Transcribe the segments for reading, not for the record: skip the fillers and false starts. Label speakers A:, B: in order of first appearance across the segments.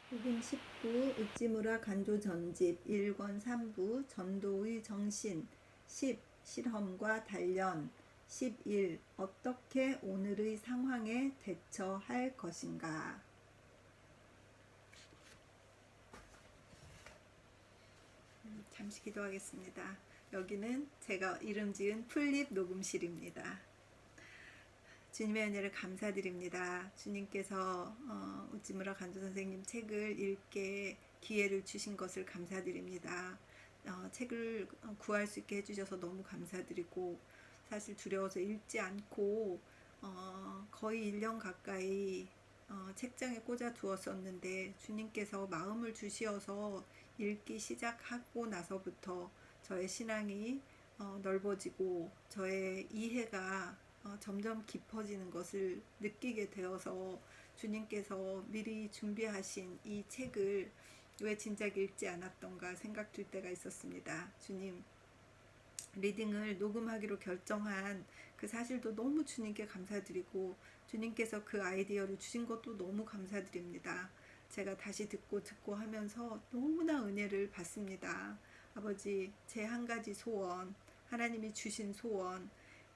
A: 복음 19 우찌무라 간조 전집 1권 3부 전도의 정신 10 실험과 단련 11 어떻게 오늘의 상황에 대처할 것인가. 잠시 기도하겠습니다. 여기는 제가 이름 지은 풀립 녹음실입니다. 주님의 은혜를 감사드립니다. 주님께서 우찌무라 간조 선생님 책을 읽게 기회를 주신 것을 감사드립니다. 책을 구할 수 있게 해주셔서 너무 감사드리고, 사실 두려워서 읽지 않고 거의 1년 가까이 책장에 꽂아 두었었는데, 주님께서 마음을 주시어서 읽기 시작하고 나서부터 저의 신앙이 넓어지고 저의 이해가 점점 깊어지는 것을 느끼게 되어서, 주님께서 미리 준비하신 이 책을 왜 진작 읽지 않았던가 생각될 때가 있었습니다. 주님, 리딩을 녹음하기로 결정한 그 사실도 너무 주님께 감사드리고, 주님께서 그 아이디어를 주신 것도 너무 감사드립니다. 제가 다시 듣고 하면서 너무나 은혜를 받습니다. 아버지, 제 한 가지 소원, 하나님이 주신 소원,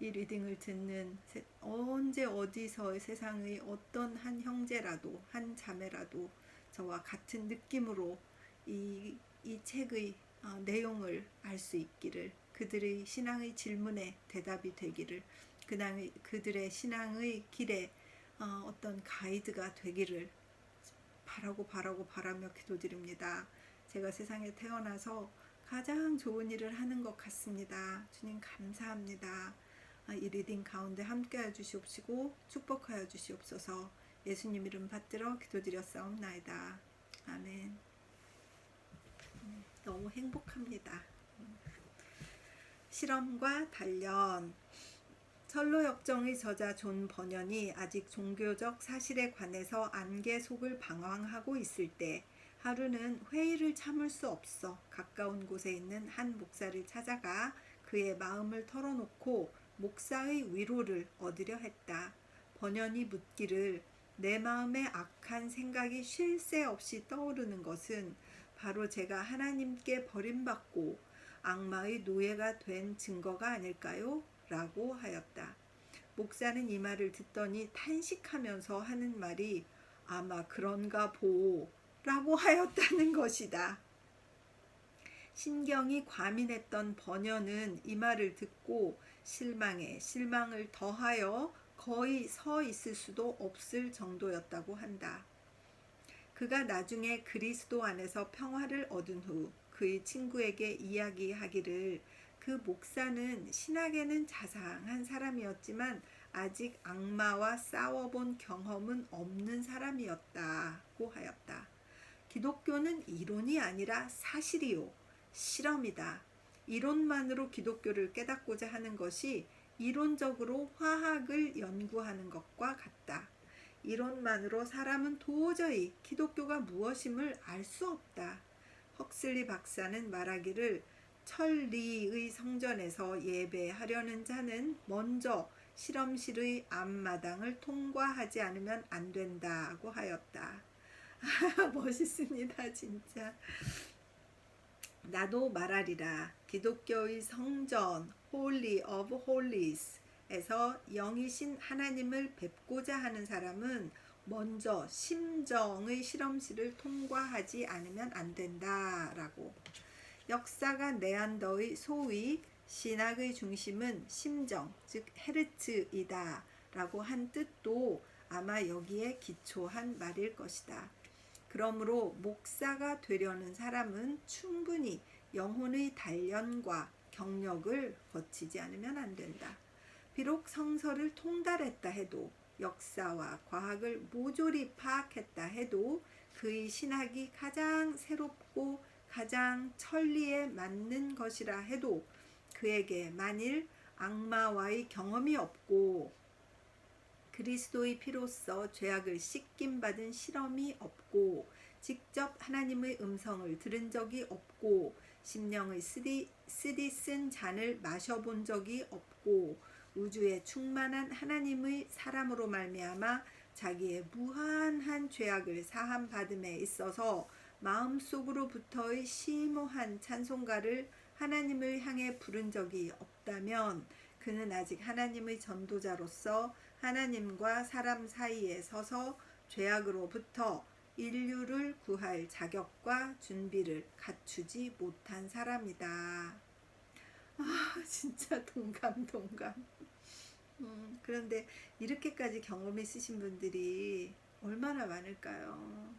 A: 이 리딩을 듣는 언제 어디서 세상의 어떤 한 형제라도, 한 자매라도 저와 같은 느낌으로 이 책의 내용을 알 수 있기를, 그들의 신앙의 질문에 대답이 되기를, 그들의 신앙의 길에 어떤 가이드가 되기를 바라며 기도드립니다. 제가 세상에 태어나서 가장 좋은 일을 하는 것 같습니다. 주님 감사합니다. 이 리딩 가운데 함께하여 주시옵시고 축복하여 주시옵소서. 예수님 이름 받들어 기도드렸사옵나이다. 아멘. 너무 행복합니다. 실험과 단련. 철로 역정의 저자 존 버년이 아직 종교적 사실에 관해서 안개 속을 방황하고 있을 때, 하루는 회의를 참을 수 없어 가까운 곳에 있는 한 목사를 찾아가 그의 마음을 털어놓고 목사의 위로를 얻으려 했다. 버년이 묻기를, 내 마음에 악한 생각이 쉴 새 없이 떠오르는 것은 바로 제가 하나님께 버림받고 악마의 노예가 된 증거가 아닐까요? 라고 하였다. 목사는 이 말을 듣더니 탄식하면서 하는 말이 아마 그런가 보 라고 하였다는 것이다. 신경이 과민했던 버년은 이 말을 듣고 실망에 실망을 더하여 거의 서 있을 수도 없을 정도였다고 한다. 그가 나중에 그리스도 안에서 평화를 얻은 후 그의 친구에게 이야기하기를, 그 목사는 신학에는 자상한 사람이었지만 아직 악마와 싸워본 경험은 없는 사람이었다고 하였다. 기독교는 이론이 아니라 사실이요, 실험이다. 이론만으로 기독교를 깨닫고자 하는 것이 이론적으로 화학을 연구하는 것과 같다. 이론만으로 사람은 도저히 기독교가 무엇임을 알 수 없다. 헉슬리 박사는 말하기를, 천리의 성전에서 예배하려는 자는 먼저 실험실의 앞마당을 통과하지 않으면 안 된다고 하였다. 멋있습니다, 진짜. 나도 말하리라. 기독교의 성전, Holy of Holies 에서 영이신 하나님을 뵙고자 하는 사람은 먼저 심정의 실험실을 통과하지 않으면 안 된다라고. 역사가 네안더의 소위 신학의 중심은 심정, 즉 헤르츠이다 라고 한 뜻도 아마 여기에 기초한 말일 것이다. 그러므로 목사가 되려는 사람은 충분히 영혼의 단련과 경력을 거치지 않으면 안 된다. 비록 성서를 통달했다 해도, 역사와 과학을 모조리 파악했다 해도, 그의 신학이 가장 새롭고 가장 천리에 맞는 것이라 해도, 그에게 만일 악마와의 경험이 없고 그리스도의 피로써 죄악을 씻김받은 실험이 없고, 직접 하나님의 음성을 들은 적이 없고, 심령의 쓰디 쓴 잔을 마셔본 적이 없고, 우주에 충만한 하나님의 사람으로 말미암아 자기의 무한한 죄악을 사함 받음에 있어서 마음속으로부터의 심오한 찬송가를 하나님을 향해 부른 적이 없다면 그는 아직 하나님의 전도자로서 하나님과 사람 사이에 서서 죄악으로부터 인류를 구할 자격과 준비를 갖추지 못한 사람이다. 진짜 동감. 그런데 이렇게까지 경험 있으신 분들이 얼마나 많을까요?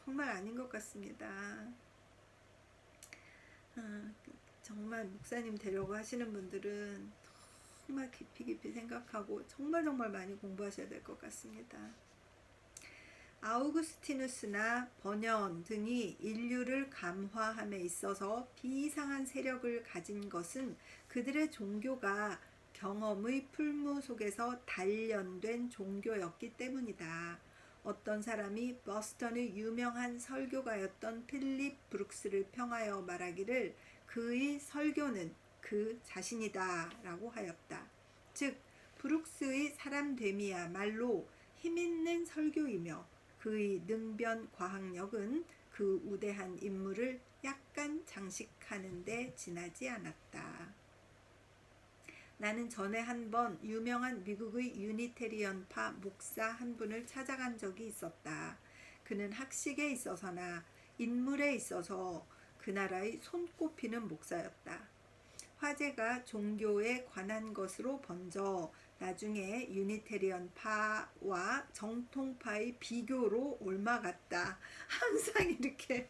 A: 정말 아닌 것 같습니다. 정말 목사님 되려고 하시는 분들은 정말 깊이 생각하고 정말 많이 공부하셔야 될 것 같습니다. 아우구스티누스나 버년 등이 인류를 감화함에 있어서 비이상한 세력을 가진 것은 그들의 종교가 경험의 풀무 속에서 단련된 종교였기 때문이다. 어떤 사람이 버스턴의 유명한 설교가였던 필립 브룩스를 평하여 말하기를 그의 설교는 그 자신이다 라고 하였다. 즉 브룩스의 사람됨이야말로 힘있는 설교이며 그의 능변 과학력은 그 우대한 인물을 약간 장식하는 데 지나지 않았다. 나는 전에 한번 유명한 미국의 유니테리언파 목사 한 분을 찾아간 적이 있었다. 그는 학식에 있어서나 인물에 있어서 그 나라의 손꼽히는 목사였다. 화제가 종교에 관한 것으로 번져 나중에 유니테리언파와 정통파의 비교로 옮아갔다. 항상 이렇게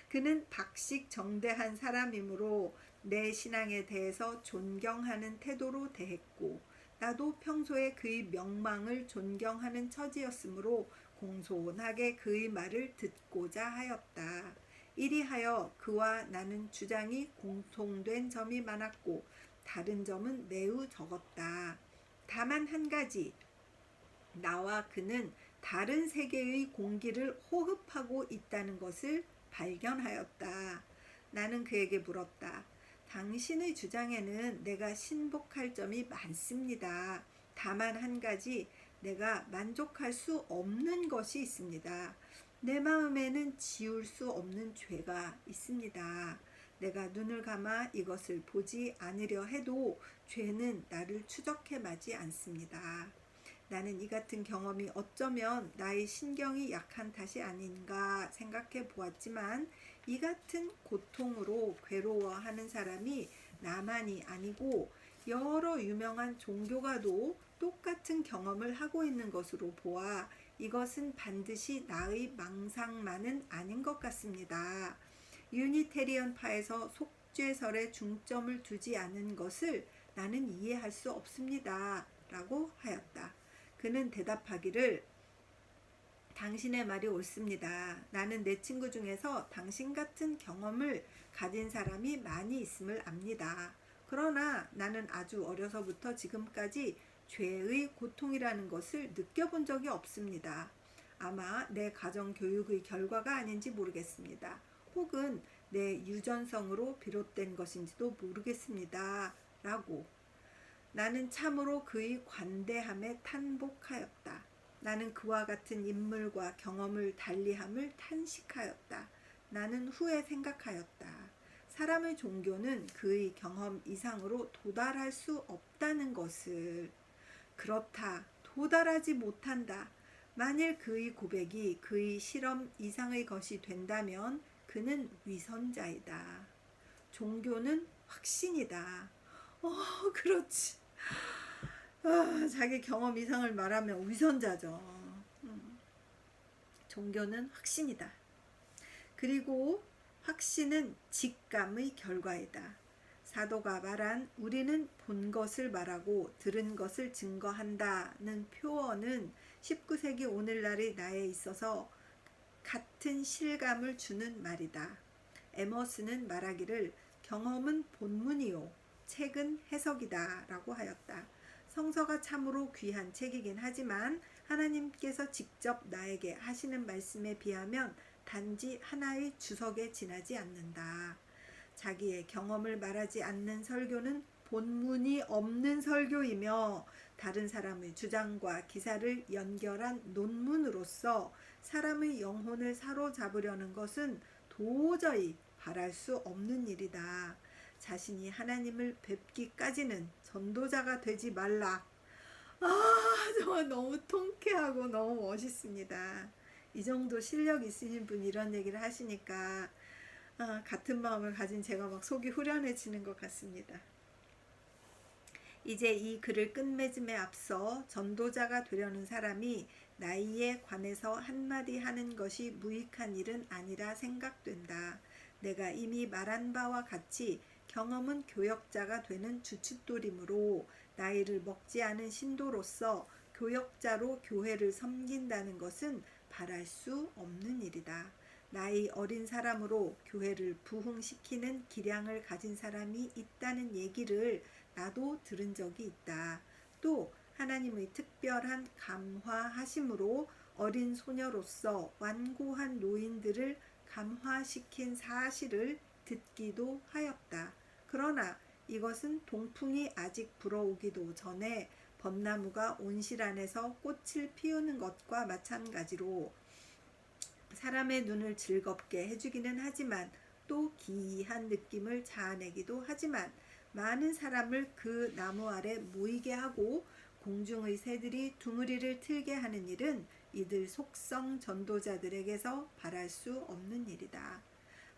A: 그는 박식 정대한 사람이므로 내 신앙에 대해서 존경하는 태도로 대했고 나도 평소에 그의 명망을 존경하는 처지였으므로 공손하게 그의 말을 듣고자 하였다. 이리하여 그와 나는 주장이 공통된 점이 많았고 다른 점은 매우 적었다. 다만 한 가지, 나와 그는 다른 세계의 공기를 호흡하고 있다는 것을 발견하였다. 나는 그에게 물었다. 당신의 주장에는 내가 신복할 점이 많습니다. 다만 한 가지, 내가 만족할 수 없는 것이 있습니다. 내 마음에는 지울 수 없는 죄가 있습니다. 내가 눈을 감아 이것을 보지 않으려 해도 죄는 나를 추적해 마지 않습니다. 나는 이 같은 경험이 어쩌면 나의 신경이 약한 탓이 아닌가 생각해 보았지만 이 같은 고통으로 괴로워하는 사람이 나만이 아니고 여러 유명한 종교가도 똑같은 경험을 하고 있는 것으로 보아 이것은 반드시 나의 망상만은 아닌 것 같습니다. 유니테리언파에서 속죄설에 중점을 두지 않은 것을 나는 이해할 수 없습니다. 라고 하였다. 그는 대답하기를 당신의 말이 옳습니다. 나는 내 친구 중에서 당신 같은 경험을 가진 사람이 많이 있음을 압니다. 그러나 나는 아주 어려서부터 지금까지 죄의 고통이라는 것을 느껴본 적이 없습니다. 아마 내 가정 교육의 결과가 아닌지 모르겠습니다. 혹은 내 유전성으로 비롯된 것인지도 모르겠습니다. 라고. 나는 참으로 그의 관대함에 탄복하였다. 나는 그와 같은 인물과 경험을 달리함을 탄식하였다. 나는 후에 생각하였다. 사람의 종교는 그의 경험 이상으로 도달할 수 없다는 것을. 그렇다. 도달하지 못한다. 만일 그의 고백이 그의 실험 이상의 것이 된다면 그는 위선자이다. 종교는 확신이다. 그렇지. 자기 경험 이상을 말하면 위선자죠. 종교는 확신이다. 그리고 확신은 직감의 결과이다. 사도가 말한 우리는 본 것을 말하고 들은 것을 증거한다는 표현은 19세기 오늘날의 나에 있어서 같은 실감을 주는 말이다. 에머스는 말하기를 경험은 본문이요 책은 해석이다 라고 하였다. 성서가 참으로 귀한 책이긴 하지만 하나님께서 직접 나에게 하시는 말씀에 비하면 단지 하나의 주석에 지나지 않는다. 자기의 경험을 말하지 않는 설교는 본문이 없는 설교이며 다른 사람의 주장과 기사를 연결한 논문으로서 사람의 영혼을 사로잡으려는 것은 도저히 바랄 수 없는 일이다. 자신이 하나님을 뵙기까지는 전도자가 되지 말라. 정말 너무 통쾌하고 너무 멋있습니다. 이 정도 실력 있으신 분이 이런 얘기를 하시니까 같은 마음을 가진 제가 막 속이 후련해지는 것 같습니다. 이제 이 글을 끝맺음에 앞서 전도자가 되려는 사람이 나이에 관해서 한마디 하는 것이 무익한 일은 아니라 생각된다. 내가 이미 말한 바와 같이 경험은 교역자가 되는 주춧돌이므로 나이를 먹지 않은 신도로서 교역자로 교회를 섬긴다는 것은 바랄 수 없는 일이다. 나이 어린 사람으로 교회를 부흥시키는 기량을 가진 사람이 있다는 얘기를 나도 들은 적이 있다. 또 하나님의 특별한 감화하심으로 어린 소녀로서 완고한 노인들을 감화시킨 사실을 듣기도 하였다. 그러나 이것은 동풍이 아직 불어오기도 전에 벚나무가 온실 안에서 꽃을 피우는 것과 마찬가지로 사람의 눈을 즐겁게 해주기는 하지만 또 기이한 느낌을 자아내기도 하지만 많은 사람을 그 나무 아래 모이게 하고 공중의 새들이 둥우리를 틀게 하는 일은 이들 속성 전도자들에게서 바랄 수 없는 일이다.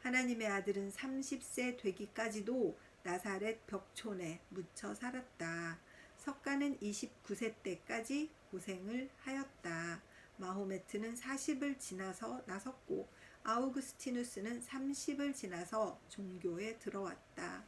A: 하나님의 아들은 30세 되기까지도 나사렛 벽촌에 묻혀 살았다. 석가는 29세 때까지 고생을 하였다. 마호메트는 40을 지나서 나섰고 아우구스티누스는 30을 지나서 종교에 들어왔다.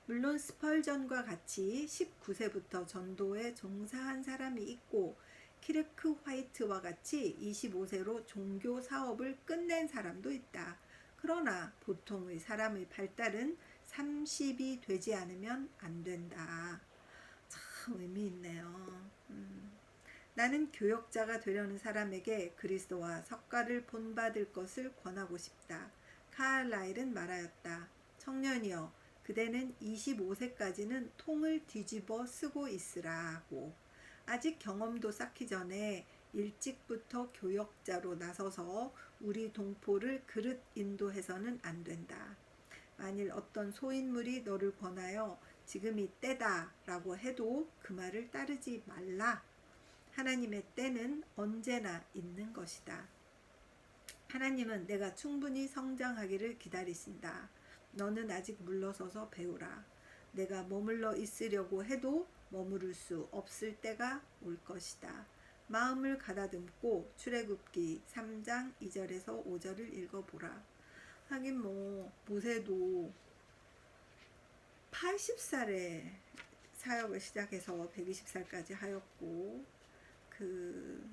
A: 물론 스펄전과 같이 19세부터 전도에 종사한 사람이 있고 키르크 화이트와 같이 25세로 종교 사업을 끝낸 사람도 있다. 그러나 보통의 사람의 발달은 30이 되지 않으면 안 된다. 참 의미 있네요. 나는 교역자가 되려는 사람에게 그리스도와 석가를 본받을 것을 권하고 싶다. 카를라일은 말하였다. 청년이여, 그대는 25세까지는 통을 뒤집어 쓰고 있으라고. 아직 경험도 쌓기 전에 일찍부터 교역자로 나서서 우리 동포를 그릇 인도해서는 안 된다. 만일 어떤 소인물이 너를 권하여 지금이 때다 라고 해도 그 말을 따르지 말라. 하나님의 때는 언제나 있는 것이다. 하나님은 내가 충분히 성장하기를 기다리신다. 너는 아직 물러서서 배우라. 내가 머물러 있으려고 해도 머무를 수 없을 때가 올 것이다. 마음을 가다듬고 출애굽기 3장 2절에서 5절을 읽어보라. 하긴 모세도 80살에 사역을 시작해서 120살까지 하였고 그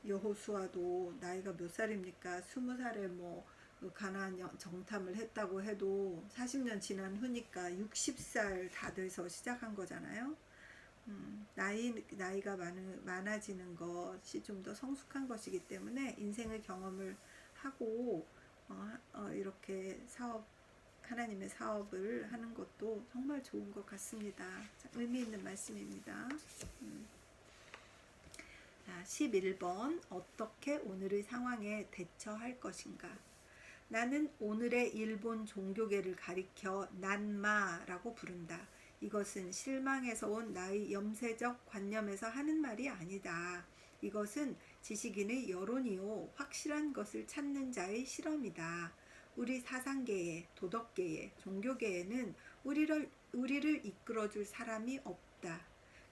A: 여호수아도 나이가 몇 살입니까? 20살에 가나안 정탐을 했다고 해도 40년 지난 후니까 60살 다 돼서 시작한 거잖아요. 나이가 많아지는 것이 좀 더 성숙한 것이기 때문에 인생의 경험을 하고 이렇게 하나님의 사업을 하는 것도 정말 좋은 것 같습니다. 의미 있는 말씀입니다. 11번 어떻게 오늘의 상황에 대처할 것인가. 나는 오늘의 일본 종교계를 가리켜 난마라고 부른다. 이것은 실망에서 온 나의 염세적 관념에서 하는 말이 아니다. 이것은 지식인의 여론이요 확실한 것을 찾는 자의 실험이다. 우리 사상계에, 도덕계에, 종교계에는 우리를 이끌어줄 사람이 없다.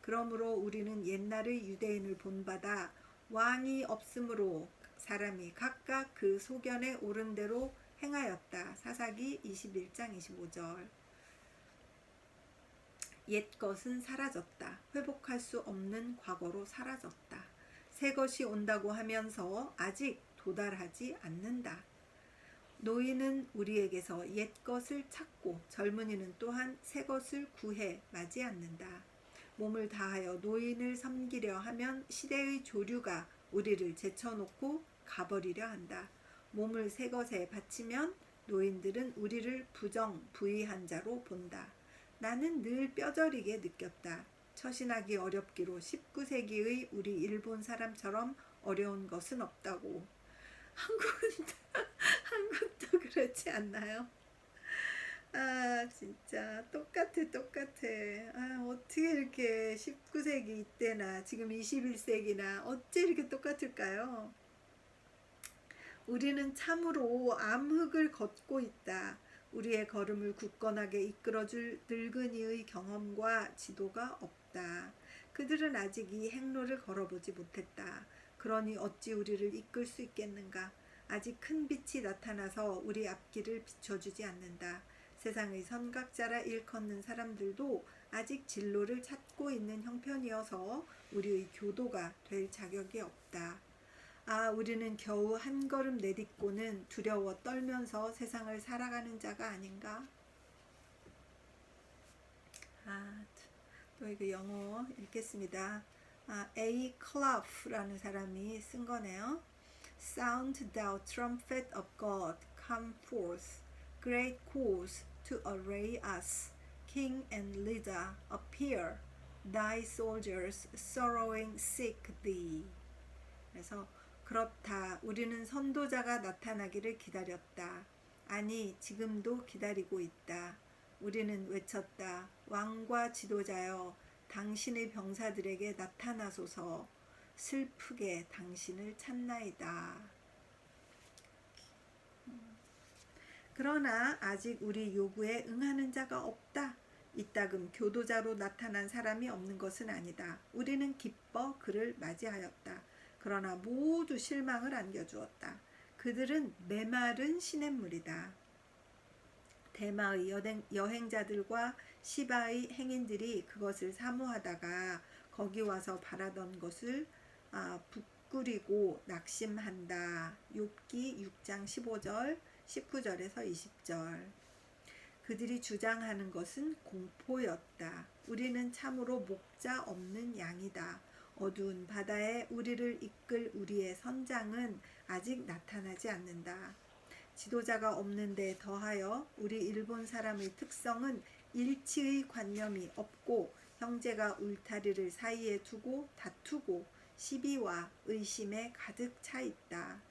A: 그러므로 우리는 옛날의 유대인을 본받아 왕이 없으므로 사람이 각각 그 소견에 오른 대로 행하였다. 사사기 21장 25절. 옛 것은 사라졌다. 회복할 수 없는 과거로 사라졌다. 새 것이 온다고 하면서 아직 도달하지 않는다. 노인은 우리에게서 옛 것을 찾고 젊은이는 또한 새 것을 구해 맞지 않는다. 몸을 다하여 노인을 섬기려 하면 시대의 조류가 우리를 제쳐놓고 가버리려 한다. 몸을 새 것에 바치면 노인들은 우리를 부정부의한 자로 본다. 나는 늘 뼈저리게 느꼈다. 처신하기 어렵기로 19세기의 우리 일본 사람처럼 어려운 것은 없다고. 한국은 한국도 그렇지 않나요? 아 진짜 똑같아. 아 어떻게 이렇게 19세기 이때나 지금 21세기나 어째 이렇게 똑같을까요? 우리는 참으로 암흑을 걷고 있다. 우리의 걸음을 굳건하게 이끌어줄 늙은이의 경험과 지도가 없다. 그들은 아직 이 행로를 걸어보지 못했다. 그러니 어찌 우리를 이끌 수 있겠는가? 아직 큰 빛이 나타나서 우리 앞길을 비춰주지 않는다. 세상의 선각자라 일컫는 사람들도 아직 진로를 찾고 있는 형편이어서 우리의 교도가 될 자격이 없다. 아, 우리는 겨우 한 걸음 내딛고는 두려워 떨면서 세상을 살아가는 자가 아닌가? 아, 또 이거 영어 읽겠습니다. A. Clough라는 사람이 쓴 거네요. Sound thou trumpet of God, come forth, great cause to array us. King and leader, appear, thy soldiers sorrowing seek thee. 그래서 그렇다. 우리는 선도자가 나타나기를 기다렸다. 아니, 지금도 기다리고 있다. 우리는 외쳤다. 왕과 지도자여, 당신의 병사들에게 나타나소서. 슬프게 당신을 찾나이다. 그러나 아직 우리 요구에 응하는 자가 없다. 이따금 교도자로 나타난 사람이 없는 것은 아니다. 우리는 기뻐 그를 맞이하였다. 그러나 모두 실망을 안겨주었다. 그들은 메마른 시냇물이다. 대마의 여행자들과 시바의 행인들이 그것을 사모하다가 거기 와서 바라던 것을 부끄리고 낙심한다. 욥기 6장 15절 19절에서 20절. 그들이 주장하는 것은 공포였다. 우리는 참으로 목자 없는 양이다. 어두운 바다에 우리를 이끌 우리의 선장은 아직 나타나지 않는다. 지도자가 없는데 더하여 우리 일본 사람의 특성은 일치의 관념이 없고 형제가 울타리를 사이에 두고 다투고 시비와 의심에 가득 차 있다.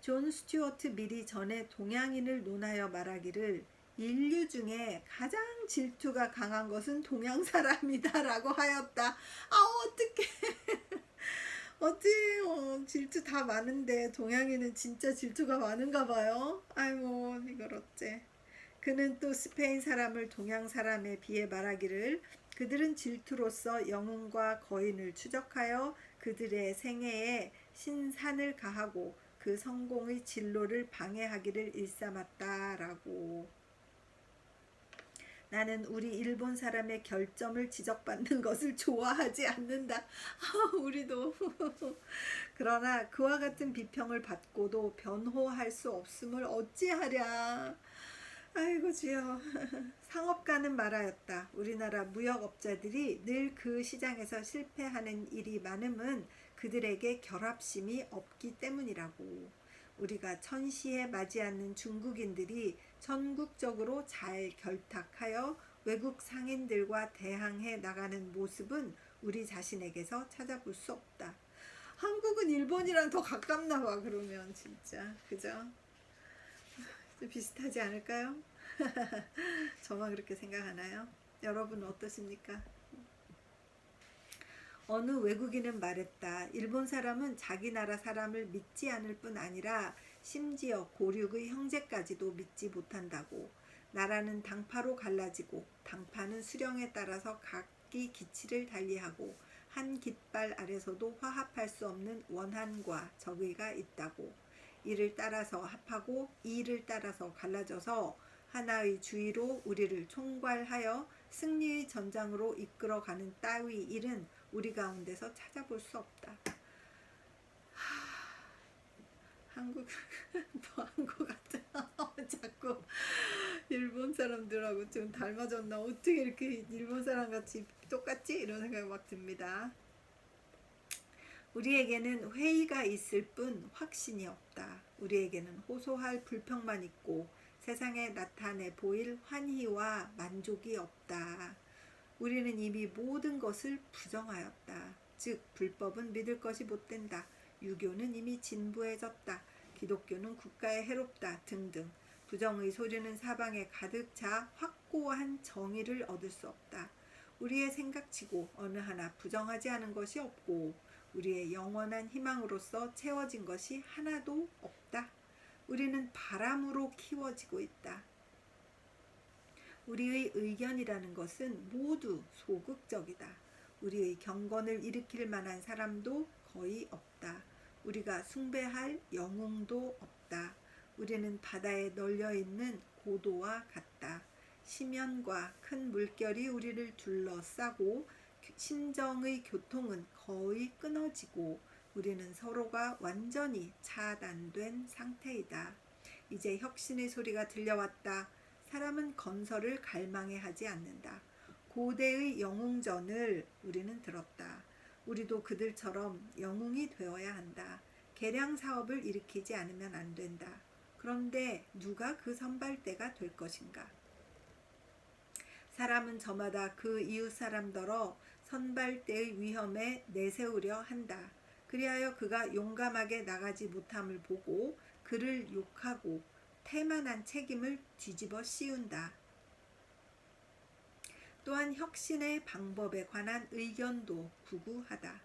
A: 존 스튜어트 밀이 전에 동양인을 논하여 말하기를 인류 중에 가장 질투가 강한 것은 동양 사람이다 라고 하였다. 어떡해. 질투 다 많은데 동양인은 진짜 질투가 많은가 봐요. 아이고 이걸 어째. 그는 또 스페인 사람을 동양 사람에 비해 말하기를 그들은 질투로서 영웅과 거인을 추적하여 그들의 생애에 신산을 가하고 그 성공의 진로를 방해하기를 일삼았다라고. 나는 우리 일본 사람의 결점을 지적받는 것을 좋아하지 않는다. 우리도. 그러나 그와 같은 비평을 받고도 변호할 수 없음을 어찌하랴. 아이고 주여. 상업가는 말하였다. 우리나라 무역업자들이 늘 그 시장에서 실패하는 일이 많음은 그들에게 결합심이 없기 때문이라고. 우리가 천시에 맞지 않는 중국인들이 전국적으로 잘 결탁하여 외국 상인들과 대항해 나가는 모습은 우리 자신에게서 찾아볼 수 없다. 한국은 일본이랑 더 가깝나 봐. 그러면 진짜 그죠? 좀 비슷하지 않을까요? 저만 그렇게 생각하나요? 여러분은 어떠십니까? 어느 외국인은 말했다. 일본 사람은 자기 나라 사람을 믿지 않을 뿐 아니라 심지어 고륙의 형제까지도 믿지 못한다고. 나라는 당파로 갈라지고 당파는 수령에 따라서 각기 기치를 달리하고 한 깃발 아래서도 화합할 수 없는 원한과 적의가 있다고. 이를 따라서 합하고 이를 따라서 갈라져서 하나의 주의로 우리를 총괄하여 승리의 전장으로 이끌어가는 따위 일은 우리 가운데서 찾아볼 수 없다. 한국 더한 것 같아. 자꾸 일본 사람들하고 좀 닮아졌나? 어떻게 이렇게 일본 사람 같이 똑같지? 이런 생각이 막 듭니다. 우리에게는 회의가 있을 뿐 확신이 없다. 우리에게는 호소할 불평만 있고 세상에 나타내 보일 환희와 만족이 없다. 우리는 이미 모든 것을 부정하였다. 즉 불법은 믿을 것이 못된다. 유교는 이미 진부해졌다. 기독교는 국가에 해롭다. 등등. 부정의 소리는 사방에 가득 차 확고한 정의를 얻을 수 없다. 우리의 생각치고 어느 하나 부정하지 않은 것이 없고 우리의 영원한 희망으로서 채워진 것이 하나도 없다. 우리는 바람으로 키워지고 있다. 우리의 의견이라는 것은 모두 소극적이다. 우리의 경건을 일으킬 만한 사람도 거의 없다. 우리가 숭배할 영웅도 없다. 우리는 바다에 널려있는 고도와 같다. 심연과 큰 물결이 우리를 둘러싸고 심정의 교통은 거의 끊어지고 우리는 서로가 완전히 차단된 상태이다. 이제 혁신의 소리가 들려왔다. 사람은 건설을 갈망해 하지 않는다. 고대의 영웅전을 우리는 들었다. 우리도 그들처럼 영웅이 되어야 한다. 개량 사업을 일으키지 않으면 안 된다. 그런데 누가 그 선발대가 될 것인가? 사람은 저마다 그 이웃 사람더러 선발대의 위험에 내세우려 한다. 그리하여 그가 용감하게 나가지 못함을 보고 그를 욕하고 태만한 책임을 뒤집어 씌운다. 또한 혁신의 방법에 관한 의견도 구구하다.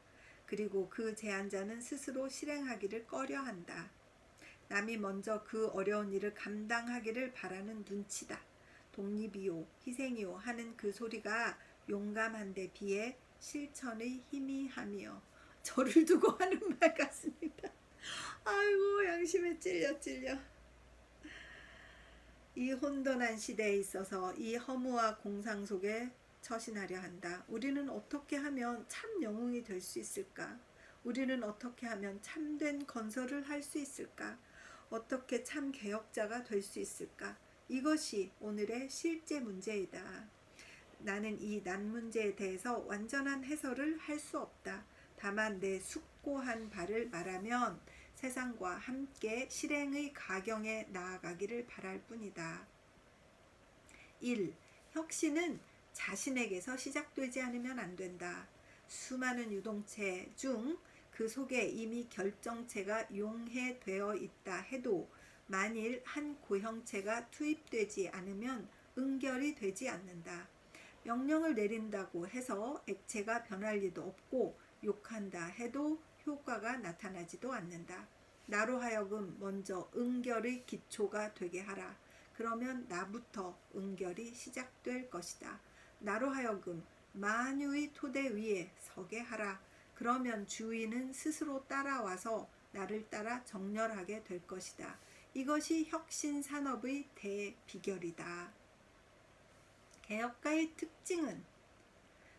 A: 그리고 그 제안자는 스스로 실행하기를 꺼려한다. 남이 먼저 그 어려운 일을 감당하기를 바라는 눈치다. 독립이요, 희생이요 하는 그 소리가 용감한 데 비해 실천의 희미하며 저를 두고 하는 말 같습니다. 아이고 양심에 찔려. 이 혼돈한 시대에 있어서 이 허무와 공상 속에 처신하려 한다. 우리는 어떻게 하면 참 영웅이 될 수 있을까? 우리는 어떻게 하면 참된 건설을 할 수 있을까? 어떻게 참 개혁자가 될 수 있을까? 이것이 오늘의 실제 문제이다. 나는 이 난 문제에 대해서 완전한 해설을 할 수 없다. 다만 내 숙고한 바를 말하면 세상과 함께 실행의 가경에 나아가기를 바랄 뿐이다. 1. 혁신은 자신에게서 시작되지 않으면 안 된다. 수많은 유동체 중 그 속에 이미 결정체가 용해되어 있다 해도 만일 한 고형체가 투입되지 않으면 응결이 되지 않는다. 명령을 내린다고 해서 액체가 변할 리도 없고 욕한다 해도 효과가 나타나지도 않는다. 나로 하여금 먼저 응결의 기초가 되게 하라. 그러면 나부터 응결이 시작될 것이다. 나로 하여금 만유의 토대 위에 서게 하라. 그러면 주위는 스스로 따라와서 나를 따라 정렬하게 될 것이다. 이것이 혁신 산업의 대비결이다. 개혁가의 특징은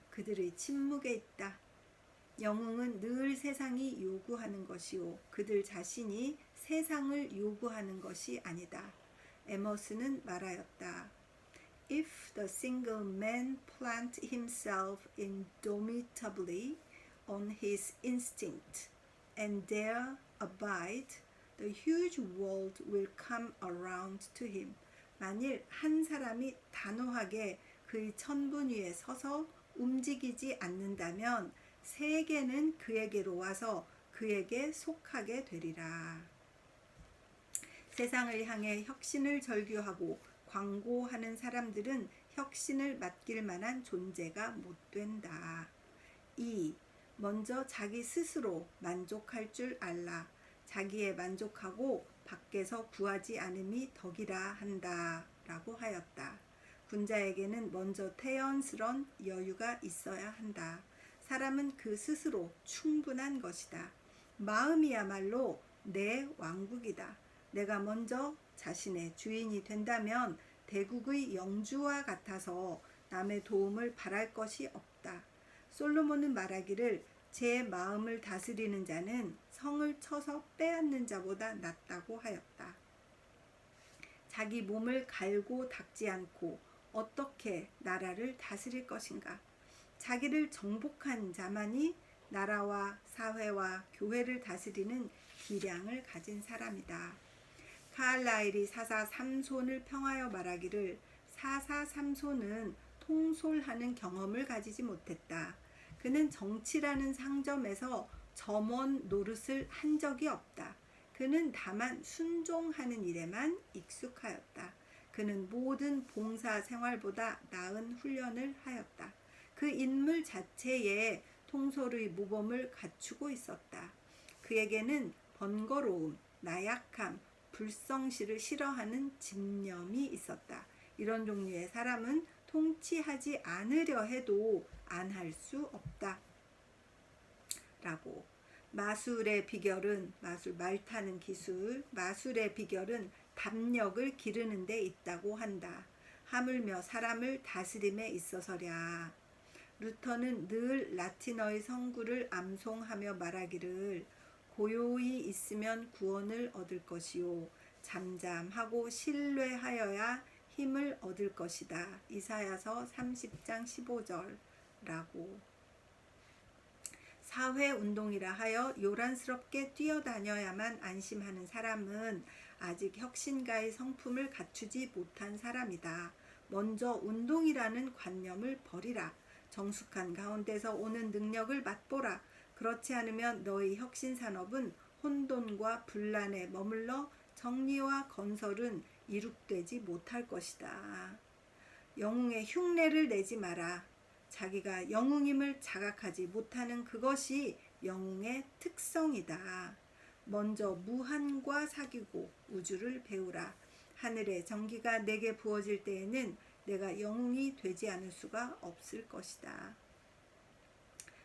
A: 그들의 침묵에 있다. 영웅은 늘 세상이 요구하는 것이요 그들 자신이 세상을 요구하는 것이 아니다. 에머스는 말하였다. If the single man plant himself indomitably on his instinct and there abide, the huge world will come around to him. 만일 한 사람이 단호하게 그의 천분 위에 서서 움직이지 않는다면 세계는 그에게로 와서 그에게 속하게 되리라. 세상을 향해 혁신을 절규하고 광고하는 사람들은 혁신을 맡길 만한 존재가 못 된다. 2. 먼저 자기 스스로 만족할 줄 알라. 자기에 만족하고 밖에서 구하지 않음이 덕이라 한다. 라고 하였다. 군자에게는 먼저 태연스런 여유가 있어야 한다. 사람은 그 스스로 충분한 것이다. 마음이야말로 내 왕국이다. 내가 먼저 자신의 주인이 된다면 대국의 영주와 같아서 남의 도움을 바랄 것이 없다. 솔로몬은 말하기를 제 마음을 다스리는 자는 성을 쳐서 빼앗는 자보다 낫다고 하였다. 자기 몸을 갈고 닦지 않고 어떻게 나라를 다스릴 것인가? 자기를 정복한 자만이 나라와 사회와 교회를 다스리는 기량을 가진 사람이다. 카알라일이 사사삼손을 평하여 말하기를 사사삼손은 통솔하는 경험을 가지지 못했다. 그는 정치라는 상점에서 점원 노릇을 한 적이 없다. 그는 다만 순종하는 일에만 익숙하였다. 그는 모든 봉사 생활보다 나은 훈련을 하였다. 그 인물 자체에 통솔의 모범을 갖추고 있었다. 그에게는 번거로움, 나약함, 불성실을 싫어하는 집념이 있었다. 이런 종류의 사람은 통치하지 않으려 해도 안 할 수 없다. 라고. 마술의 비결은 말 타는 기술, 마술의 비결은 담력을 기르는 데 있다고 한다. 하물며 사람을 다스림에 있어서랴. 루터는 늘 라틴어의 성구를 암송하며 말하기를 고요히 있으면 구원을 얻을 것이요 잠잠하고 신뢰하여야 힘을 얻을 것이다. 이사야서 30장 15절라고. 사회운동이라 하여 요란스럽게 뛰어다녀야만 안심하는 사람은 아직 혁신가의 성품을 갖추지 못한 사람이다. 먼저 운동이라는 관념을 버리라. 정숙한 가운데서 오는 능력을 맛보라. 그렇지 않으면 너희 혁신산업은 혼돈과 분란에 머물러 정리와 건설은 이룩되지 못할 것이다. 영웅의 흉내를 내지 마라. 자기가 영웅임을 자각하지 못하는 그것이 영웅의 특성이다. 먼저 무한과 사귀고 우주를 배우라. 하늘의 정기가 내게 부어질 때에는 내가 영웅이 되지 않을 수가 없을 것이다.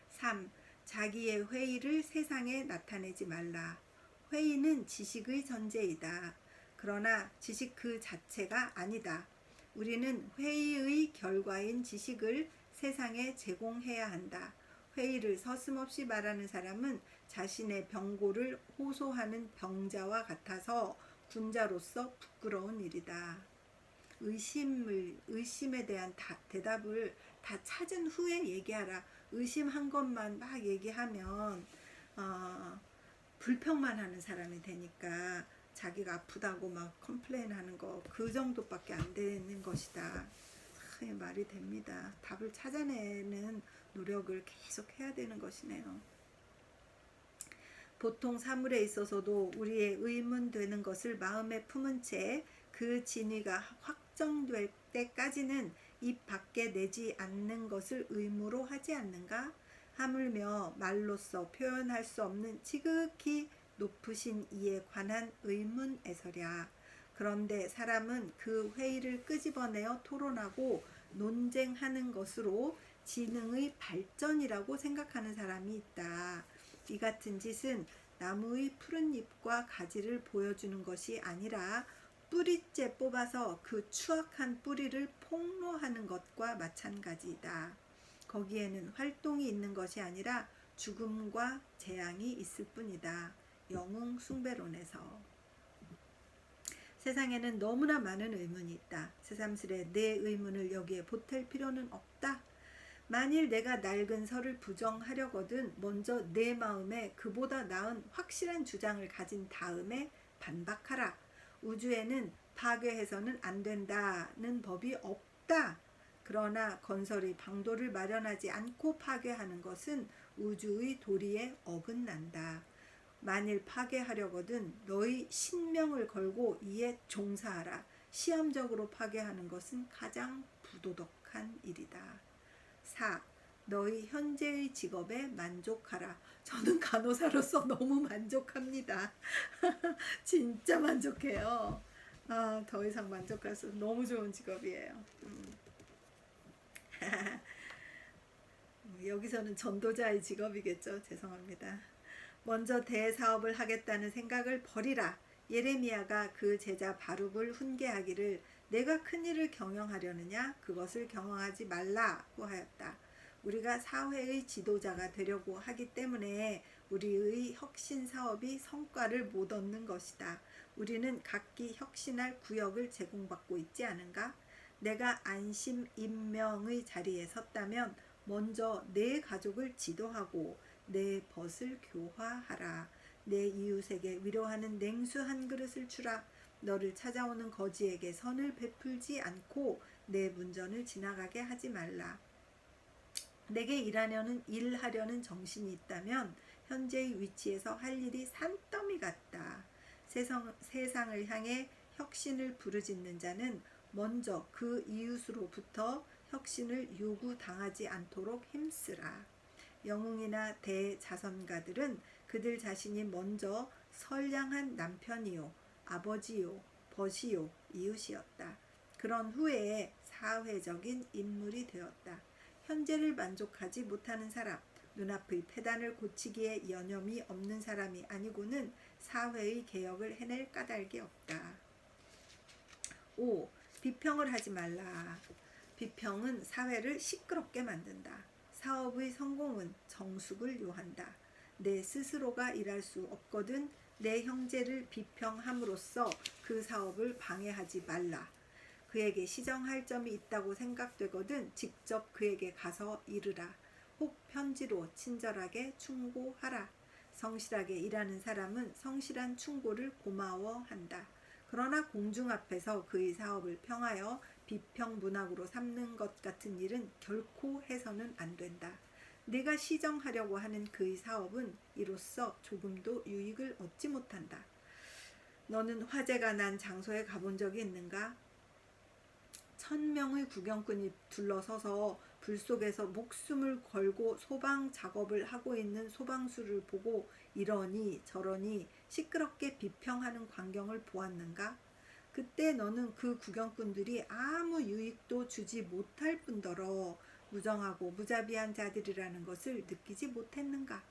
A: 3. 자기의 회의를 세상에 나타내지 말라. 회의는 지식의 전제이다. 그러나 지식 그 자체가 아니다. 우리는 회의의 결과인 지식을 세상에 제공해야 한다. 회의를 서슴없이 말하는 사람은 자신의 병고를 호소하는 병자와 같아서 군자로서 부끄러운 일이다. 의심에 대한 대답을 다 찾은 후에 얘기하라. 의심한 것만 막 얘기하면 불평만 하는 사람이 되니까 자기가 아프다고 막 컴플레인하는 거 그 정도밖에 안 되는 것이다. 말이 됩니다. 답을 찾아내는 노력을 계속 해야 되는 것이네요. 보통 사물에 있어서도 우리의 의문되는 것을 마음에 품은 채 그 진위가 확정될 때까지는 입 밖에 내지 않는 것을 의무로 하지 않는가? 하물며 말로써 표현할 수 없는 지극히 높으신 이에 관한 의문에서랴. 그런데 사람은 그 회의를 끄집어내어 토론하고 논쟁하는 것으로 지능의 발전이라고 생각하는 사람이 있다. 이 같은 짓은 나무의 푸른 잎과 가지를 보여주는 것이 아니라 뿌리째 뽑아서 그 추악한 뿌리를 폭로하는 것과 마찬가지이다. 거기에는 활동이 있는 것이 아니라 죽음과 재앙이 있을 뿐이다. 영웅 숭배론에서. 세상에는 너무나 많은 의문이 있다. 새삼스레 내 의문을 여기에 보탤 필요는 없다. 만일 내가 낡은 설을 부정하려거든 먼저 내 마음에 그보다 나은 확실한 주장을 가진 다음에 반박하라. 우주에는 파괴해서는 안 된다는 법이 없다. 그러나 건설의 방도를 마련하지 않고 파괴하는 것은 우주의 도리에 어긋난다. 만일 파괴하려거든 너희 신명을 걸고 이에 종사하라. 시험적으로 파괴하는 것은 가장 부도덕한 일이다. 4. 너희 현재의 직업에 만족하라. 저는 간호사로서 너무 만족합니다. 진짜 만족해요. 더 이상 만족할 수 너무 좋은 직업이에요. 여기서는 전도자의 직업이겠죠. 죄송합니다. 먼저 대사업을 하겠다는 생각을 버리라. 예레미야가 그 제자 바룩을 훈계하기를 내가 큰 일을 경영하려느냐? 그것을 경영하지 말라고 하였다. 우리가 사회의 지도자가 되려고 하기 때문에 우리의 혁신 사업이 성과를 못 얻는 것이다. 우리는 각기 혁신할 구역을 제공받고 있지 않은가? 내가 안심 임명의 자리에 섰다면 먼저 내 가족을 지도하고 내 벗을 교화하라. 내 이웃에게 위로하는 냉수 한 그릇을 주라. 너를 찾아오는 거지에게 선을 베풀지 않고 내 문전을 지나가게 하지 말라. 내게 일하려는 정신이 있다면 현재의 위치에서 할 일이 산더미 같다. 세상을 향해 혁신을 부르짖는 자는 먼저 그 이웃으로부터 혁신을 요구당하지 않도록 힘쓰라. 영웅이나 대자선가들은 그들 자신이 먼저 선량한 남편이요, 아버지요, 벗이요, 이웃이었다. 그런 후에 사회적인 인물이 되었다. 현재를 만족하지 못하는 사람, 눈앞의 폐단을 고치기에 여념이 없는 사람이 아니고는 사회의 개혁을 해낼 까닭이 없다. 5. 비평을 하지 말라. 비평은 사회를 시끄럽게 만든다. 사업의 성공은 정숙을 요한다. 내 스스로가 일할 수 없거든 내 형제를 비평함으로써 그 사업을 방해하지 말라. 그에게 시정할 점이 있다고 생각되거든 직접 그에게 가서 이르라. 혹 편지로 친절하게 충고하라. 성실하게 일하는 사람은 성실한 충고를 고마워한다. 그러나 공중 앞에서 그의 사업을 평하여 비평 문학으로 삼는 것 같은 일은 결코 해서는 안 된다. 네가 시정하려고 하는 그의 사업은 이로써 조금도 유익을 얻지 못한다. 너는 화재가 난 장소에 가본 적이 있는가? 1000명의 구경꾼이 둘러서서 불 속에서 목숨을 걸고 소방 작업을 하고 있는 소방수를 보고 이러니 저러니 시끄럽게 비평하는 광경을 보았는가? 그때 너는 그 구경꾼들이 아무 유익도 주지 못할 뿐더러 무정하고 무자비한 자들이라는 것을 느끼지 못했는가?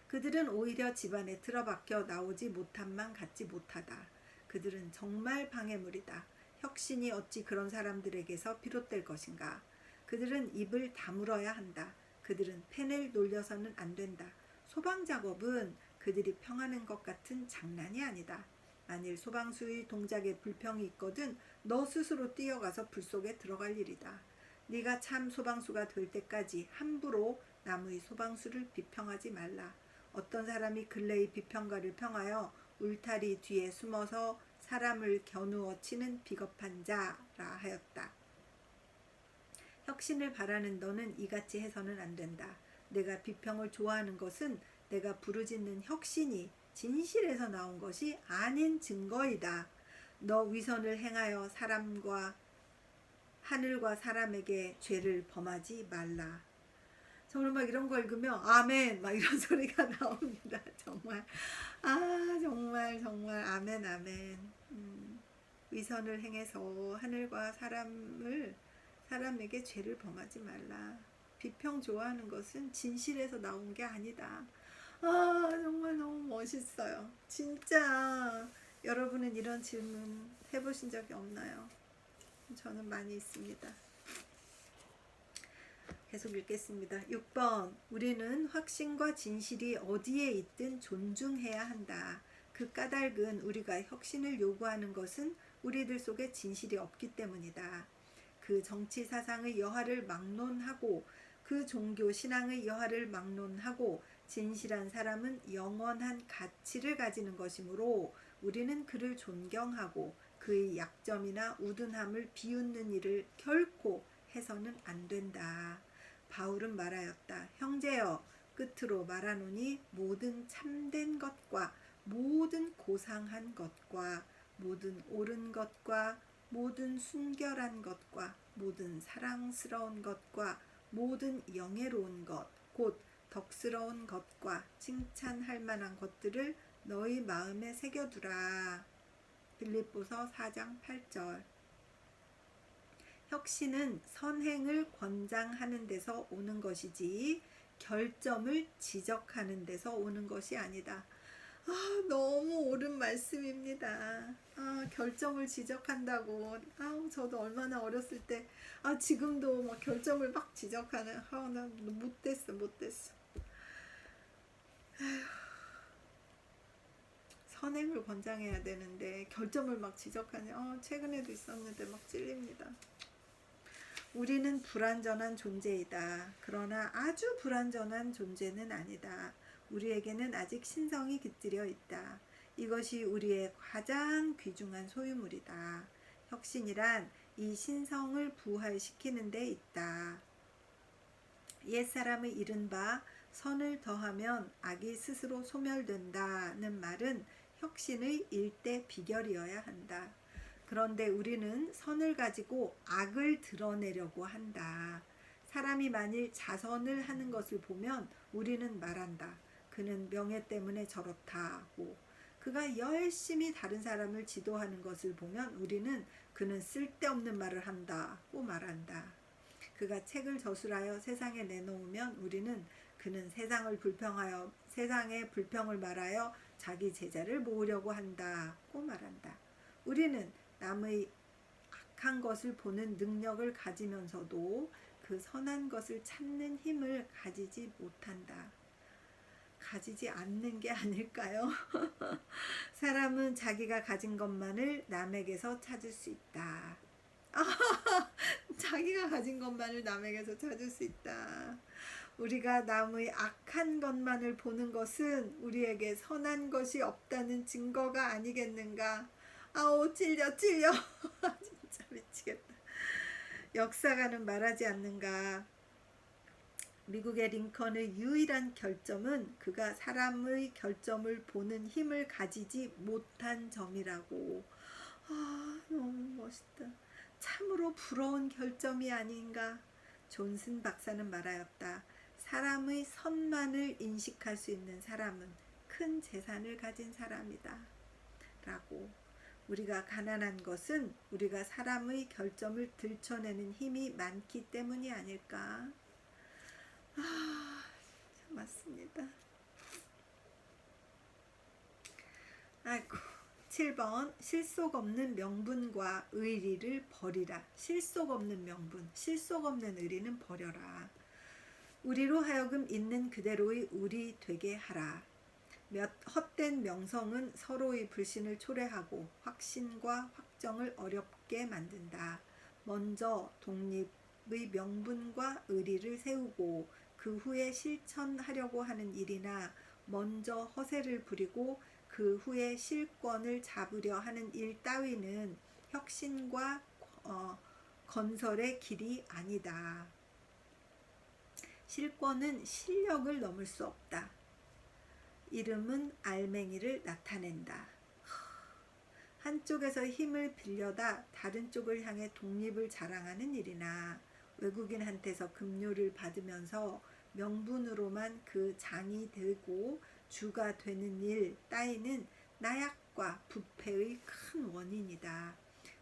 A: 그들은 오히려 집안에 틀어박혀 나오지 못함만 갖지 못하다. 그들은 정말 방해물이다. 혁신이 어찌 그런 사람들에게서 비롯될 것인가? 그들은 입을 다물어야 한다. 그들은 펜을 놀려서는 안 된다. 소방작업은 그들이 평하는 것 같은 장난이 아니다. 만일 소방수의 동작에 불평이 있거든 너 스스로 뛰어가서 불 속에 들어갈 일이다. 네가 참 소방수가 될 때까지 함부로 남의 소방수를 비평하지 말라. 어떤 사람이 근래의 비평가를 평하여 울타리 뒤에 숨어서 사람을 겨누어 치는 비겁한 자라 하였다. 혁신을 바라는 너는 이같이 해서는 안 된다. 내가 비평을 좋아하는 것은 내가 부르짖는 혁신이 진실에서 나온 것이 아닌 증거이다. 너 위선을 행하여 사람과 하늘과 사람에게 죄를 범하지 말라. 저는 막 이런 거 읽으면 아멘 막 이런 소리가 나옵니다. 정말 정말 아멘 아멘. 위선을 행해서 하늘과 사람에게 죄를 범하지 말라. 비평 좋아하는 것은 진실에서 나온 게 아니다. 정말 너무 멋있어요. 진짜 여러분은 이런 질문 해보신 적이 없나요? 저는 많이 있습니다. 계속 읽겠습니다. 6번. 우리는 확신과 진실이 어디에 있든 존중해야 한다. 그 까닭은 우리가 혁신을 요구하는 것은 우리들 속에 진실이 없기 때문이다. 그 정치 사상의 여하를 막론하고 그 종교 신앙의 여하를 막론하고 진실한 사람은 영원한 가치를 가지는 것이므로 우리는 그를 존경하고 그의 약점이나 우둔함을 비웃는 일을 결코 해서는 안 된다. 바울은 말하였다. 형제여, 끝으로 말하노니 모든 참된 것과 모든 고상한 것과 모든 옳은 것과 모든 순결한 것과 모든 사랑스러운 것과 모든 영예로운 것, 곧 덕스러운 것과 칭찬할 만한 것들을 너희 마음에 새겨두라. 빌립보서 4장 8절. 혁신은 선행을 권장하는 데서 오는 것이지 결점을 지적하는 데서 오는 것이 아니다. 너무 옳은 말씀입니다. 결점을 지적한다고. 저도 얼마나 어렸을 때, 지금도 막 결점을 막 지적하는, 나 못됐어. 선행을 권장해야 되는데, 결점을 막 지적하냐. 최근에도 있었는데 막 찔립니다. 우리는 불완전한 존재이다. 그러나 아주 불완전한 존재는 아니다. 우리에게는 아직 신성이 깃들여 있다. 이것이 우리의 가장 귀중한 소유물이다. 혁신이란 이 신성을 부활시키는 데 있다. 옛사람의 이른바 선을 더하면 악이 스스로 소멸된다는 말은 혁신의 일대 비결이어야 한다. 그런데 우리는 선을 가지고 악을 드러내려고 한다. 사람이 만일 자선을 하는 것을 보면 우리는 말한다. 그는 명예 때문에 저렇다고. 그가 열심히 다른 사람을 지도하는 것을 보면 우리는 그는 쓸데없는 말을 한다고 말한다. 그가 책을 저술하여 세상에 내놓으면 우리는 그는 세상을 불평하여 세상의 불평을 말하여 자기 제자를 모으려고 한다고 말한다. 우리는 남의 악한 것을 보는 능력을 가지면서도 그 선한 것을 찾는 힘을 가지지 못한다. 가지지 않는 게 아닐까요? 사람은 자기가 가진 것만을 남에게서 찾을 수 있다. 자기가 가진 것만을 남에게서 찾을 수 있다. 우리가 남의 악한 것만을 보는 것은 우리에게 선한 것이 없다는 증거가 아니겠는가? 아우 찔려 진짜 미치겠다. 역사가는 말하지 않는가? 미국의 링컨의 유일한 결점은 그가 사람의 결점을 보는 힘을 가지지 못한 점이라고. 너무 멋있다. 참으로 부러운 결점이 아닌가. 존슨 박사는 말하였다. 사람의 선만을 인식할 수 있는 사람은 큰 재산을 가진 사람이다. 라고. 우리가 가난한 것은 우리가 사람의 결점을 들춰내는 힘이 많기 때문이 아닐까. 맞습니다. 아이고. 7번 실속 없는 명분과 의리를 버리라. 실속 없는 명분, 실속 없는 의리는 버려라. 우리로 하여금 있는 그대로의 우리 되게 하라. 몇 헛된 명성은 서로의 불신을 초래하고 확신과 확정을 어렵게 만든다. 먼저 독립의 명분과 의리를 세우고 그 후에 실천하려고 하는 일이나 먼저 허세를 부리고 그 후에 실권을 잡으려 하는 일 따위는 혁신과 건설의 길이 아니다. 실권은 실력을 넘을 수 없다. 이름은 알맹이를 나타낸다. 한쪽에서 힘을 빌려다 다른 쪽을 향해 독립을 자랑하는 일이나 외국인한테서 급료를 받으면서 명분으로만 그 장이 되고 주가 되는 일 따위는 나약과 부패의 큰 원인이다.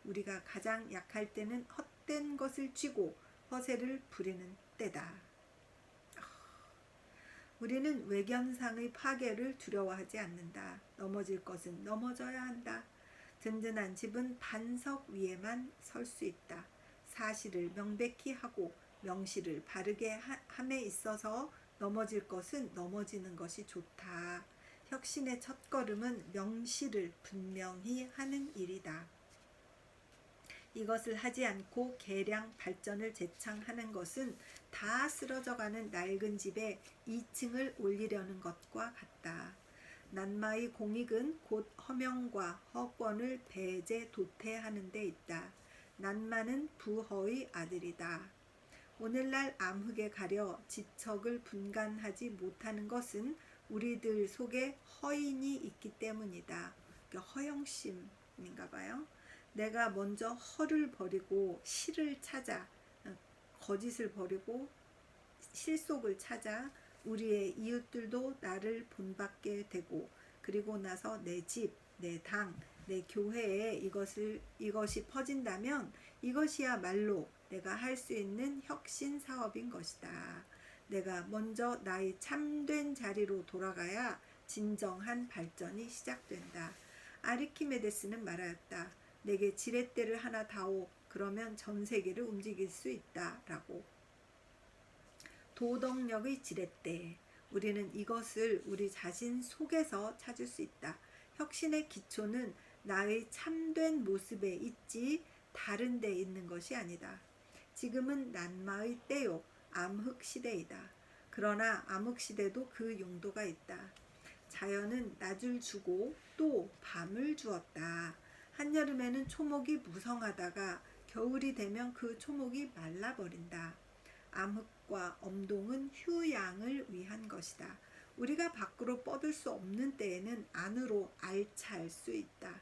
A: 우리가 가장 약할 때는 헛된 것을 쥐고 허세를 부리는 때다. 우리는 외견상의 파괴를 두려워하지 않는다. 넘어질 것은 넘어져야 한다. 든든한 집은 반석 위에만 설 수 있다. 사실을 명백히 하고 명시를 바르게 함에 있어서 넘어질 것은 넘어지는 것이 좋다. 혁신의 첫걸음은 명시를 분명히 하는 일이다. 이것을 하지 않고 개량 발전을 재창하는 것은 다 쓰러져가는 낡은 집에 2층을 올리려는 것과 같다. 난마의 공익은 곧 허명과 허권을 배제 도태하는 데 있다. 난마는 부허의 아들이다. 오늘날 암흑에 가려 지척을 분간하지 못하는 것은 우리들 속에 허인이 있기 때문이다. 허영심인가 봐요. 내가 먼저 허를 버리고 실을 찾아, 거짓을 버리고 실속을 찾아 우리의 이웃들도 나를 본받게 되고 그리고 나서 내 집, 내 당, 내 교회에 이것이 퍼진다면 이것이야말로 내가 할 수 있는 혁신 사업인 것이다. 내가 먼저 나의 참된 자리로 돌아가야 진정한 발전이 시작된다. 아르키메데스는 말하였다. 내게 지렛대를 하나 다오. 그러면 전 세계를 움직일 수 있다. 라고. 도덕력의 지렛대. 우리는 이것을 우리 자신 속에서 찾을 수 있다. 혁신의 기초는 나의 참된 모습에 있지 다른 데 있는 것이 아니다. 지금은 난마의 때요. 암흑 시대이다. 그러나 암흑 시대도 그 용도가 있다. 자연은 낮을 주고 또 밤을 주었다. 한여름에는 초목이 무성하다가 겨울이 되면 그 초목이 말라버린다. 암흑과 엄동은 휴양을 위한 것이다. 우리가 밖으로 뻗을 수 없는 때에는 안으로 알차할 수 있다.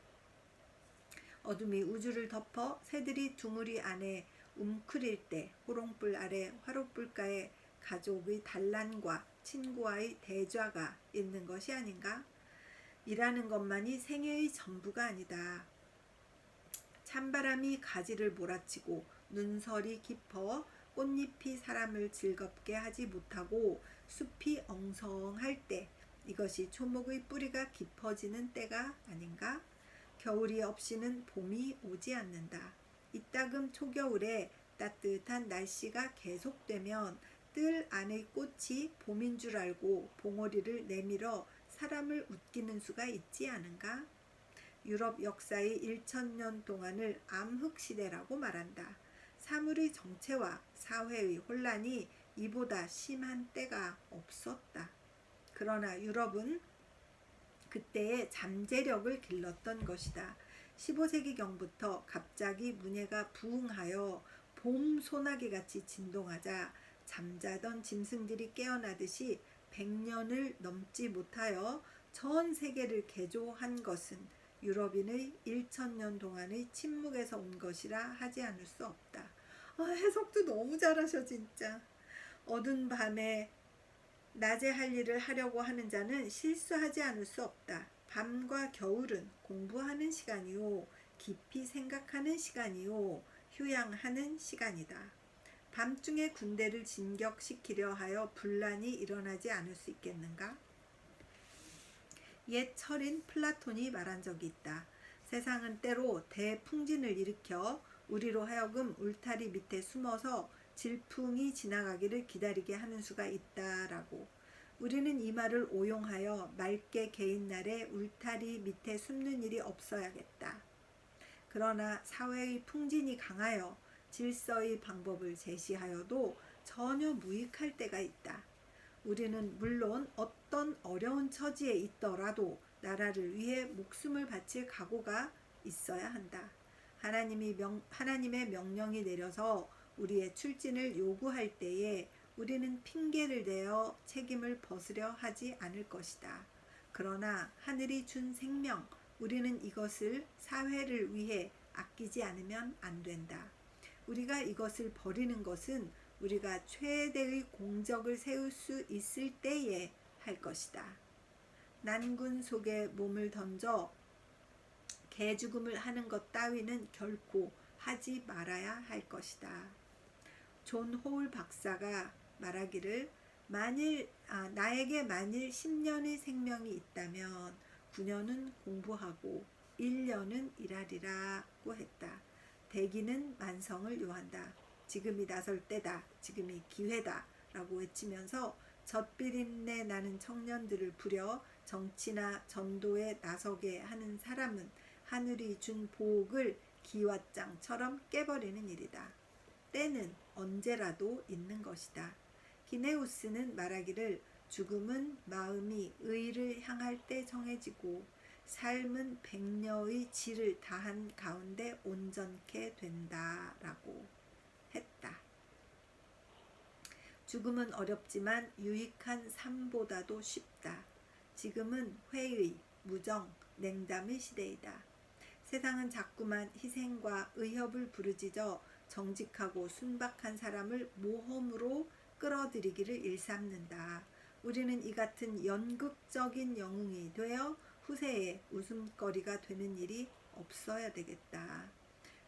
A: 어둠이 우주를 덮어 새들이 둥우리 안에 웅크릴 때 호롱불 아래 화롯불가에 가족의 단란과 친구와의 대좌가 있는 것이 아닌가? 일하는 것만이 생애의 전부가 아니다. 찬바람이 가지를 몰아치고 눈설이 깊어 꽃잎이 사람을 즐겁게 하지 못하고 숲이 엉성할 때 이것이 초목의 뿌리가 깊어지는 때가 아닌가? 겨울이 없이는 봄이 오지 않는다. 이따금 초겨울에 따뜻한 날씨가 계속되면 뜰 안의 꽃이 봄인 줄 알고 봉오리를 내밀어 사람을 웃기는 수가 있지 않은가? 유럽 역사의 1000년 동안을 암흑시대라고 말한다. 사물의 정체와 사회의 혼란이 이보다 심한 때가 없었다. 그러나 유럽은 그때의 잠재력을 길렀던 것이다. 15세기경부터 갑자기 문예가 부흥하여 봄 소나기같이 진동하자 잠자던 짐승들이 깨어나듯이 100년을 넘지 못하여 전 세계를 개조한 것은 유럽인의 1000년 동안의 침묵에서 온 것이라 하지 않을 수 없다. 해석도 너무 잘하셔 진짜. 어두운 밤에 낮에 할 일을 하려고 하는 자는 실수하지 않을 수 없다. 밤과 겨울은 공부하는 시간이요 깊이 생각하는 시간이요 휴양하는 시간이다. 밤중에 군대를 진격시키려 하여 분란이 일어나지 않을 수 있겠는가? 옛 철인 플라톤이 말한 적이 있다. 세상은 때로 대풍진을 일으켜 우리로 하여금 울타리 밑에 숨어서 질풍이 지나가기를 기다리게 하는 수가 있다라고. 우리는 이 말을 오용하여 맑게 개인 날에 울타리 밑에 숨는 일이 없어야겠다. 그러나 사회의 풍진이 강하여 질서의 방법을 제시하여도 전혀 무익할 때가 있다. 우리는 물론 어떤 어려운 처지에 있더라도 나라를 위해 목숨을 바칠 각오가 있어야 한다. 하나님의 명령이 내려서 우리의 출진을 요구할 때에 우리는 핑계를 대어 책임을 벗으려 하지 않을 것이다. 그러나 하늘이 준 생명, 우리는 이것을 사회를 위해 아끼지 않으면 안 된다. 우리가 이것을 버리는 것은 우리가 최대의 공적을 세울 수 있을 때에 할 것이다. 난군 속에 몸을 던져 개죽음을 하는 것 따위는 결코 하지 말아야 할 것이다. 존 호울 박사가 말하기를 나에게 만일 10년의 생명이 있다면 9년은 공부하고 1년은 일하리라고 했다. 대기는 만성을 요한다. 지금이 나설 때다. 지금이 기회다. 라고 외치면서 젖비린내 나는 청년들을 부려 정치나 전도에 나서게 하는 사람은 하늘이 준 복을 기왓장처럼 깨버리는 일이다. 때는 언제라도 있는 것이다. 기네우스는 말하기를 죽음은 마음이 의를 향할 때 정해지고 삶은 백녀의 질을 다한 가운데 온전케 된다라고 했다. 죽음은 어렵지만 유익한 삶보다도 쉽다. 지금은 회의, 무정, 냉담의 시대이다. 세상은 자꾸만 희생과 의협을 부르짖어 정직하고 순박한 사람을 모험으로 끌어들이기를 일삼는다. 우리는 이 같은 연극적인 영웅이 되어 후세에 웃음거리가 되는 일이 없어야 되겠다.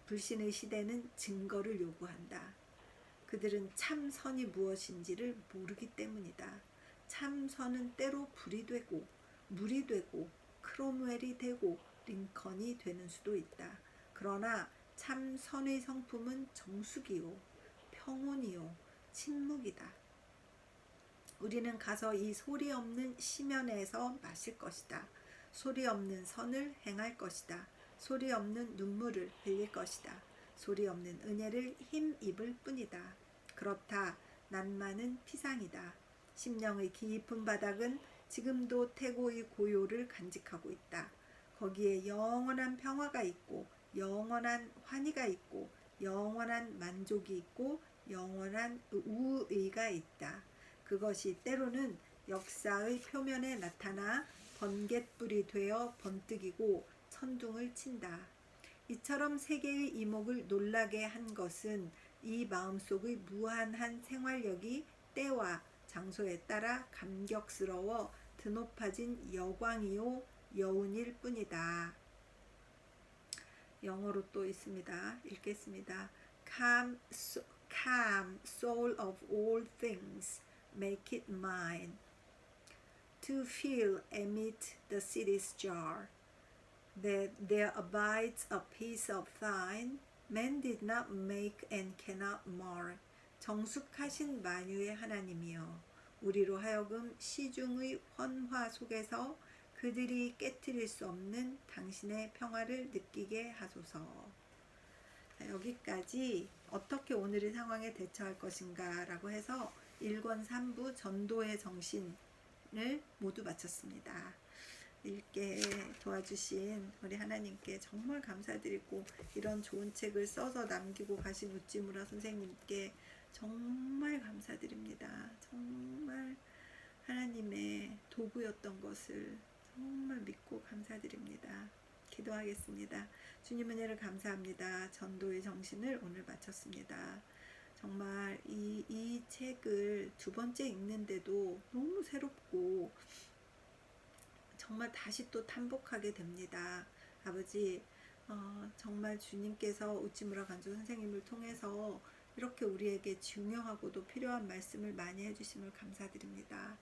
A: 불신의 시대는 증거를 요구한다. 그들은 참선이 무엇인지를 모르기 때문이다. 참선은 때로 불이 되고 물이 되고 크롬웰이 되고 링컨이 되는 수도 있다. 그러나 참선의 성품은 정숙이요 평온이요 침묵이다. 우리는 가서 이 소리 없는 심연에서 마실 것이다. 소리 없는 선을 행할 것이다. 소리 없는 눈물을 흘릴 것이다. 소리 없는 은혜를 힘입을 뿐이다. 그렇다. 낭만은 피상이다. 심령의 깊은 바닥은 지금도 태고의 고요를 간직하고 있다. 거기에 영원한 평화가 있고 영원한 환희가 있고 영원한 만족이 있고 영원한 우의가 있다. 그것이 때로는 역사의 표면에 나타나 번갯불이 되어 번뜩이고 천둥을 친다. 이처럼 세계의 이목을 놀라게 한 것은 이 마음속의 무한한 생활력이 때와 장소에 따라 감격스러워 드높아진 여광이요 여운일 뿐이다. 영어로 또 있습니다. 읽겠습니다. Calm soul of all things, make it mine. To feel amid the city's jar, that there abides a peace of thine, man did not make and cannot mar. 정숙하신 만유의 하나님이여, 우리로 하여금 시중의 헌화 속에서 그들이 깨트릴 수 없는 당신의 평화를 느끼게 하소서. 여기까지 어떻게 오늘의 상황에 대처할 것인가 라고 해서 1권 3부 전도의 정신을 모두 마쳤습니다. 읽게 도와주신 우리 하나님께 정말 감사드리고, 이런 좋은 책을 써서 남기고 가신 우찌무라 선생님께 정말 감사드립니다. 정말 하나님의 도구였던 것을 정말 믿고 감사드립니다. 기도하겠습니다. 주님 은혜를 감사합니다. 전도의 정신을 오늘 마쳤습니다. 정말 이 책을 두 번째 읽는데도 너무 새롭고 정말 다시 또 탐복하게 됩니다. 아버지, 정말 주님께서 우찌무라 간조 선생님을 통해서 이렇게 우리에게 중요하고도 필요한 말씀을 많이 해주심을 감사드립니다.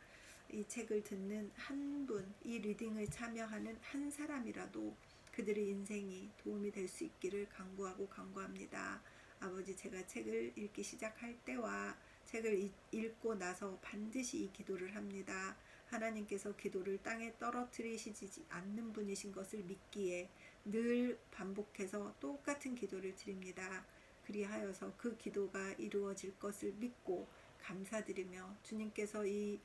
A: 이 책을 듣는 한 분, 이 리딩을 참여하는 한 사람이라도 그들의 인생이 도움이 될 수 있기를 간구하고 간구합니다. 아버지, 제가 책을 읽기 시작할 때와 책을 읽고 나서 반드시 이 기도를 합니다. 하나님께서 기도를 땅에 떨어뜨리시지 않는 분이신 것을 믿기에 늘 반복해서 똑같은 기도를 드립니다. 그리하여서 그 기도가 이루어질 것을 믿고 감사드리며, 주님께서 이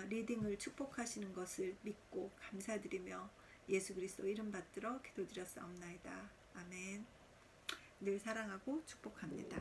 A: 리딩을 축복하시는 것을 믿고 감사드리며 예수 그리스도 이름 받들어 기도드렸사옵나이다. 아멘. 늘 사랑하고 축복합니다.